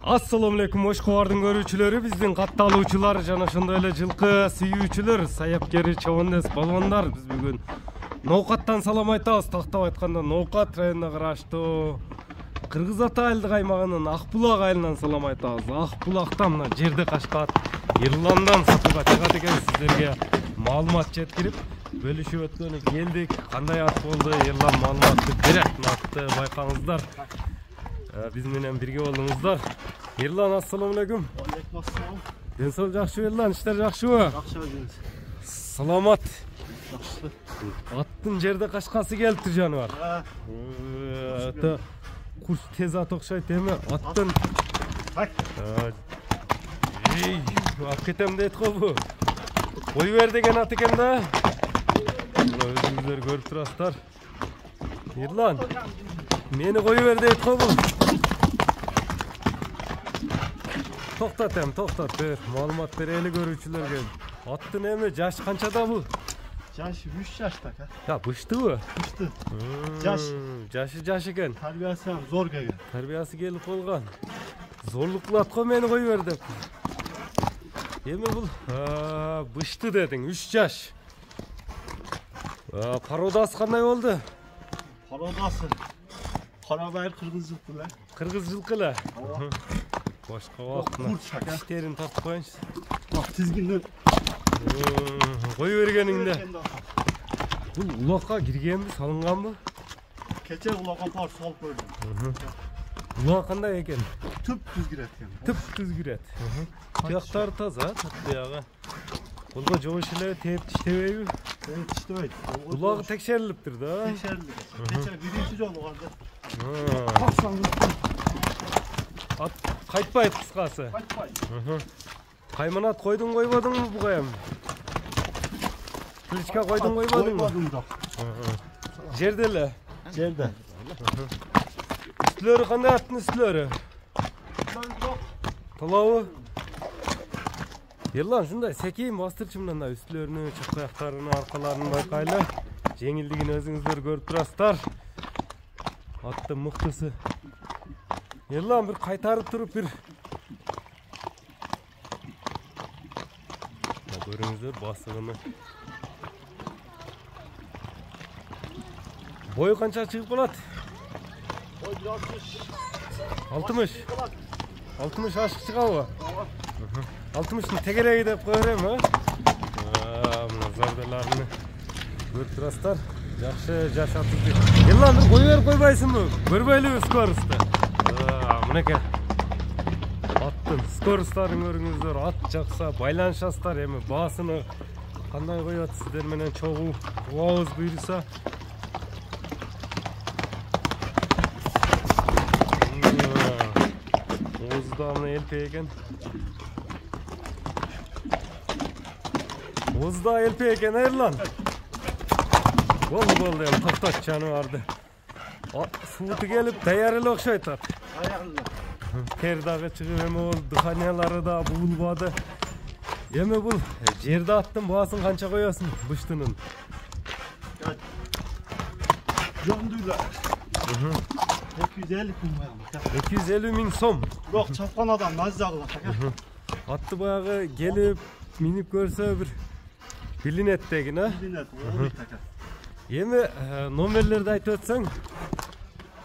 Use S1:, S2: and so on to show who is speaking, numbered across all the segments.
S1: Assalamu alaikum Oşkovardын көрүүчүлөрү, биздин катталуучулар жана ошондой эле жылкы сүйүүчүлөр, саяпкери, чабандес, балбандар. Биз бүгүн Ноокаттан салам айтабыз. Тактап айтканда Ноокат районуна караштуу Кыргыз Ата айылдык аймагынын Акбулак айылынан салам айтабыз. Акбулактан мына жерде качкат Ирландан сатууга чыгат экен. Сиздерге маалымат жеткирип бөлүшүп өткөнү келдик. Кандай ат болду? Ирлан маалыматты берет атты байкаңыздар. Biz менен бирге болуңуздар. Ирлан, ассаламу алейкум.
S2: Алейкум ассалам.
S1: Ден соол жакшыбы Ирлан, иштер жакшыбы?
S2: Жакшы өзүңүз.
S1: Саламат.
S2: Жакшы.
S1: Аттын жерде качкасы келиптир жаныбар. Ата куш тез ат окшойт эми аттын. Эй, алып кетем дейт го бу. Кой бер деген ат экен да. Өзүңүздөр көрүп турасыздар. Ирлан, мени кой бер дейт го бу. Токтот бер, маалымат берели көрүүчүлөргө. Аттын эми жаш канчада бул?
S2: Жашы 3 жашта.
S1: Ya быштыбы?
S2: Бышты.
S1: Жашы экен.
S2: Тарбиясы зор келген.
S1: Тарбиясы келип калган. Зорлук кылат го мени кой бер деп. Эми бул бышты дедиң, 3 жаш. Породасы кандай болду?
S2: Породасы Карабайыр кыргыз жылкы эле.
S1: Кыргыз жылкы эле. Башка убактына иштерин тартып коюңуз.
S2: Тизгинден
S1: кой бергениңде. Бул улакка киргенби, салынганбы?
S2: Кече улакка бар салып койдум.
S1: Улак кандай экен?
S2: Түп-түз кирет экен.
S1: Түп-түз кирет. Тияктары таза, биягы. Колго жобош эле тээп иштебейби?
S2: Иштебейт.
S1: Улагы текшерилиптир да.
S2: Текшерилди. Кече биринчи жолу барды.
S1: Ат кайтпайт кыскасы.
S2: Кайтпайт.
S1: Кайманат койдуң койбодуңбу буга эми? Кличка койдуң койбодуңбу?
S2: Койбодум жок.
S1: Жерде эле.
S2: Жерде.
S1: Үстүлөрү кандай аттын үстүлөрү? Толобу? Ирлан, ушундай секейин бастырчы мындай үстүлөрүнү, чакаяктарын, аркаларын байкайлы. Жеңилдигин өзүңүздөр көрүп турасыздар. Аттын мыктысы. Ирлан, бир кайтарып туруп бир көрүңүздөр басыгыны. Бою канча чыгып калат? 60. 60 ашык чыгабы? 60'ын тегереги деп кое берем, мына зарделарны көрүп турасыздар. Жакшы жашатып. Ирлан, бир кой берип койбойсуңбу? Көрбөйлүбү скоросту? Мынеке. Аттын скоросттарын көрүңүздөр. Ат жакса байланышасыздар. Эми баасыны кандай коет сиздер менен чогуу уабыз буйруса. Оозда элпе экен. Оозда элпе экен, Ирлан. Болду эми токтот жаныбарды. Сууту келип даяр эле окшойт ат. Тер дагы чыгып эми бул дыханиялары да буулбады. Эми бул жерде аттын баасын канча коесуң быштынын?
S2: Жөндүлө. 250 миң.
S1: 250 миң сом.
S2: Жок, чапкан адам маза кылат экен.
S1: Атты баягы келип минип көрсө бир билинет дегин,
S2: Билинет, олойт экен.
S1: Эми номерлерди айтып өтсөң?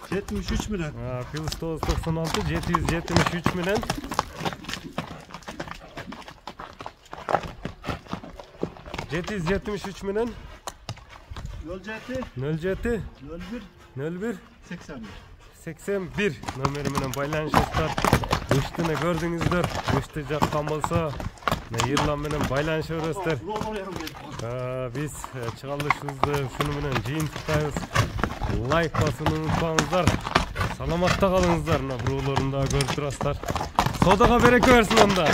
S2: 73 менен.
S1: Плюс 996 773 менен. 773 менен.
S2: 07
S1: 07
S2: 01
S1: 01
S2: 81.
S1: 81 номери менен байланышыңыздар. Быштыны көрдүңүздөр. Бышты жаккан болсо, Ирлан менен байланыша бересиздер. Биз чыгарылышыбызды шуну менен жыйынтыктайбыз. Лайк басууну унутпаңыздар. Саламатта калыңыздар. Мына буроолорун да көрүп турасыздар. Содага береке берсин анда.